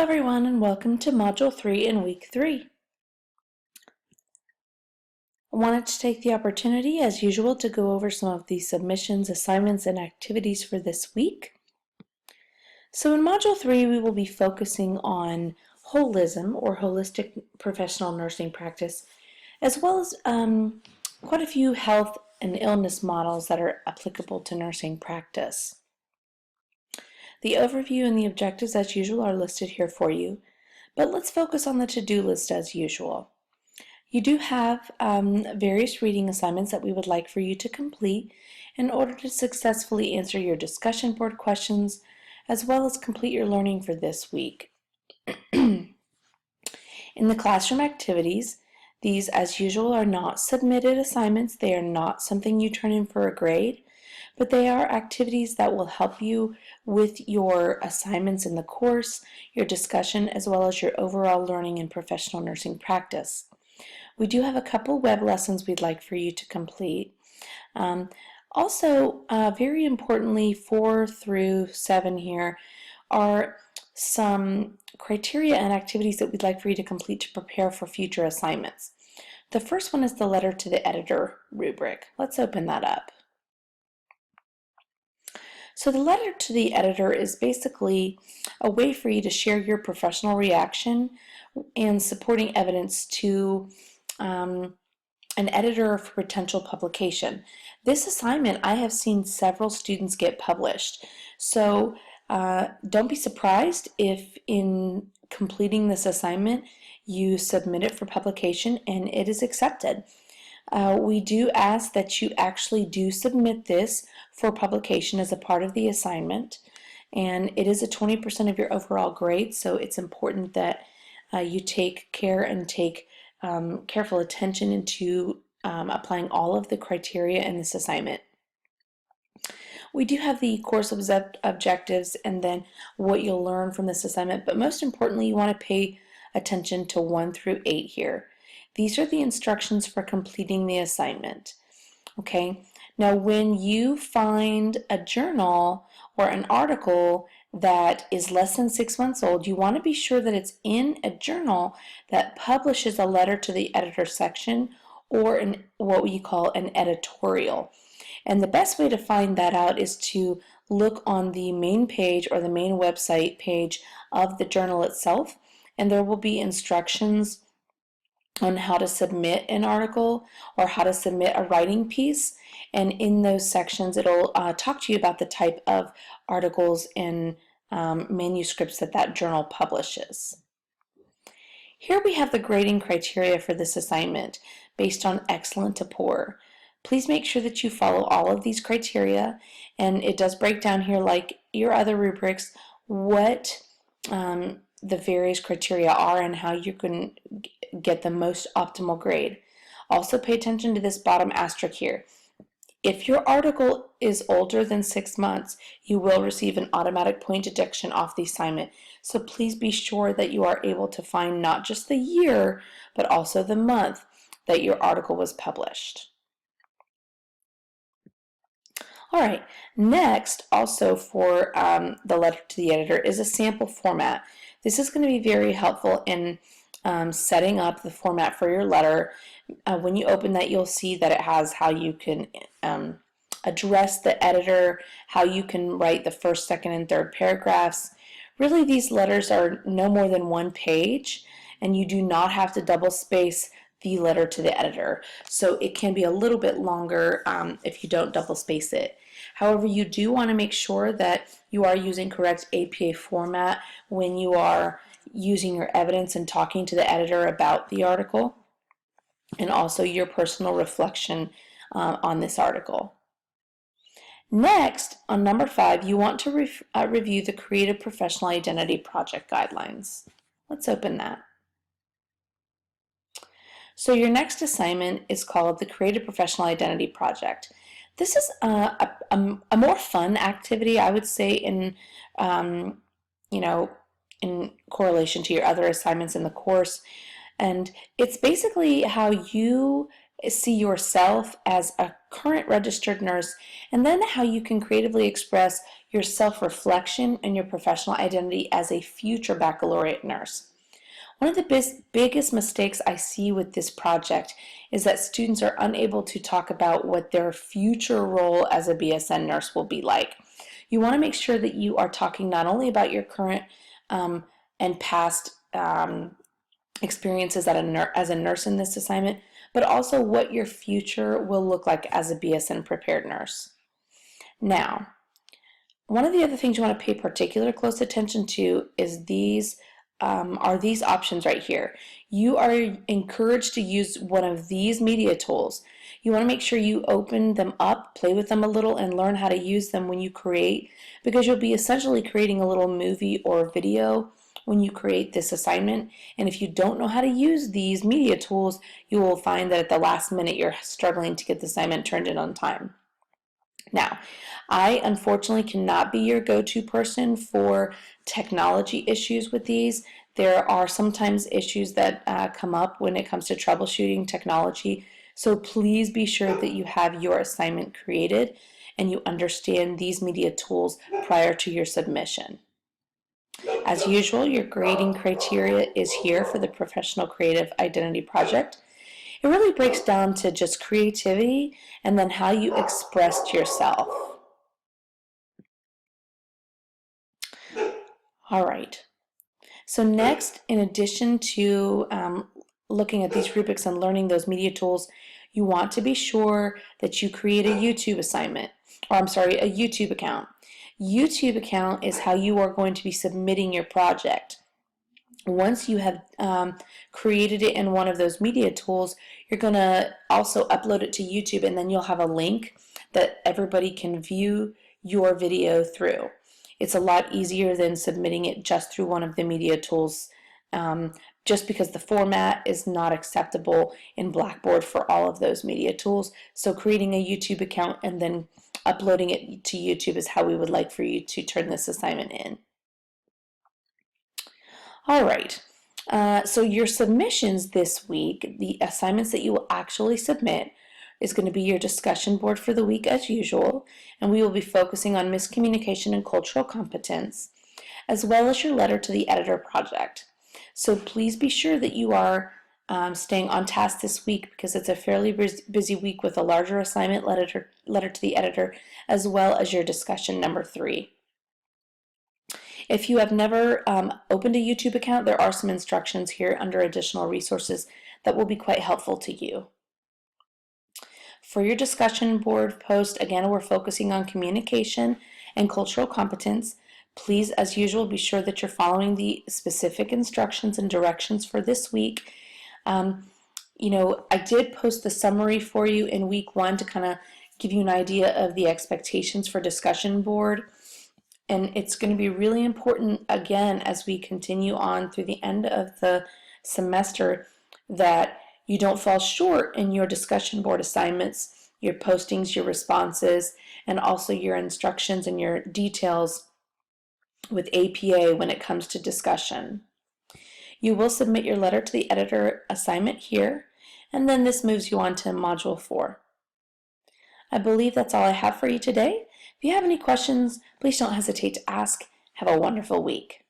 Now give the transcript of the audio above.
everyone, and welcome to Module 3 in Week 3. I wanted to take the opportunity, as usual, to go over some of the submissions, assignments, and activities for this week. So in Module 3, we will be focusing on holism, or holistic professional nursing practice, as well as quite a few health and illness models that are applicable to nursing practice. The overview and the objectives, as usual, are listed here for you, but let's focus on the to-do list as usual. You do have various reading assignments that we would like for you to complete in order to successfully answer your discussion board questions, as well as complete your learning for this week. In the classroom activities, these, as usual, are not submitted assignments. They are not something you turn in for a grade, but they are activities that will help you with your assignments in the course, your discussion, as well as your overall learning in professional nursing practice. We do have a couple web lessons we'd like for you to complete. Very importantly, 4 through 7 here are some criteria and activities that we'd like for you to complete to prepare for future assignments. The first one is the letter to the editor rubric. Let's open that up. So the letter to the editor is basically a way for you to share your professional reaction and supporting evidence to an editor for potential publication. This assignment, I have seen several students get published. So don't be surprised if in completing this assignment you submit it for publication and it is accepted. We do ask that you actually do submit this for publication as a part of the assignment, and it is a 20% of your overall grade, so it's important that you take care and take careful attention into applying all of the criteria in this assignment. We do have the course objectives and then what you'll learn from this assignment, but most importantly, you want to pay attention to 1 through 8 here. These are the instructions for completing the assignment. Okay, now when you find a journal or an article that is less than 6 months old, you want to be sure that it's in a journal that publishes a letter to the editor section or what we call an editorial. And the best way to find that out is to look on the main page or the main website page of the journal itself, and there will be instructions on how to submit an article or how to submit a writing piece, and in those sections it'll talk to you about the type of articles and manuscripts that journal publishes. Here we have the grading criteria for this assignment based on excellent to poor. Please make sure that you follow all of these criteria, and it does break down here, like your other rubrics, what the various criteria are and how you can get the most optimal grade. Also pay attention to this bottom asterisk here. If your article is older than 6 months, you will receive an automatic point deduction off the assignment. So please be sure that you are able to find not just the year, but also the month that your article was published. All right, next, also for the letter to the editor, is a sample format. This is going to be very helpful in setting up the format for your letter. When you open that, you'll see that it has how you can address the editor, how you can write the first, second, and third paragraphs. Really, these letters are no more than 1 page, and you do not have to double space the letter to the editor. So it can be a little bit longer if you don't double space it. However, you do want to make sure that you are using correct APA format when you are using your evidence and talking to the editor about the article, and also your personal reflection on this article. Next, on number 5, you want to review the Creative Professional Identity Project Guidelines. Let's open that. So your next assignment is called the Creative Professional Identity Project. This is a more fun activity, I would say, in in correlation to your other assignments in the course. And it's basically how you see yourself as a current registered nurse, and then how you can creatively express your self-reflection and your professional identity as a future baccalaureate nurse. One of the biggest mistakes I see with this project is that students are unable to talk about what their future role as a BSN nurse will be like. You want to make sure that you are talking not only about your current and past experiences as a nurse in this assignment, but also what your future will look like as a BSN prepared nurse. Now, one of the other things you want to pay particular close attention to is these options right here. You are encouraged to use one of these media tools. You want to make sure you open them up, play with them a little, and learn how to use them when you create, because you'll be essentially creating a little movie or video when you create this assignment. And if you don't know how to use these media tools, you will find that at the last minute you're struggling to get the assignment turned in on time. Now, I unfortunately cannot be your go-to person for technology issues with these. There are sometimes issues that come up when it comes to troubleshooting technology, so please be sure that you have your assignment created and you understand these media tools prior to your submission. As usual, your grading criteria is here for the Professional Creative Identity Project. It really breaks down to just creativity and then how you expressed yourself. All right. So next, in addition to looking at these rubrics and learning those media tools, you want to be sure that you create a YouTube assignment, or I'm sorry, a YouTube account. YouTube account is how you are going to be submitting your project. Once you have created it in one of those media tools, you're going to also upload it to YouTube, and then you'll have a link that everybody can view your video through. It's a lot easier than submitting it just through one of the media tools, just because the format is not acceptable in Blackboard for all of those media tools. So creating a YouTube account and then uploading it to YouTube is how we would like for you to turn this assignment in. All right, so your submissions this week, the assignments that you will actually submit, is going to be your discussion board for the week as usual, and we will be focusing on miscommunication and cultural competence, as well as your letter to the editor project. So please be sure that you are staying on task this week, because it's a fairly busy week with a larger assignment, letter to the editor, as well as your discussion number 3. If you have never opened a YouTube account, there are some instructions here under additional resources that will be quite helpful to you. For your discussion board post, again, we're focusing on communication and cultural competence. Please, as usual, be sure that you're following the specific instructions and directions for this week. I did post the summary for you in week 1 to kind of give you an idea of the expectations for discussion board. And it's going to be really important, again, as we continue on through the end of the semester, that you don't fall short in your discussion board assignments, your postings, your responses, and also your instructions and your details with APA when it comes to discussion. You will submit your letter to the editor assignment here, and then this moves you on to Module 4. I believe that's all I have for you today. If you have any questions, please don't hesitate to ask. Have a wonderful week.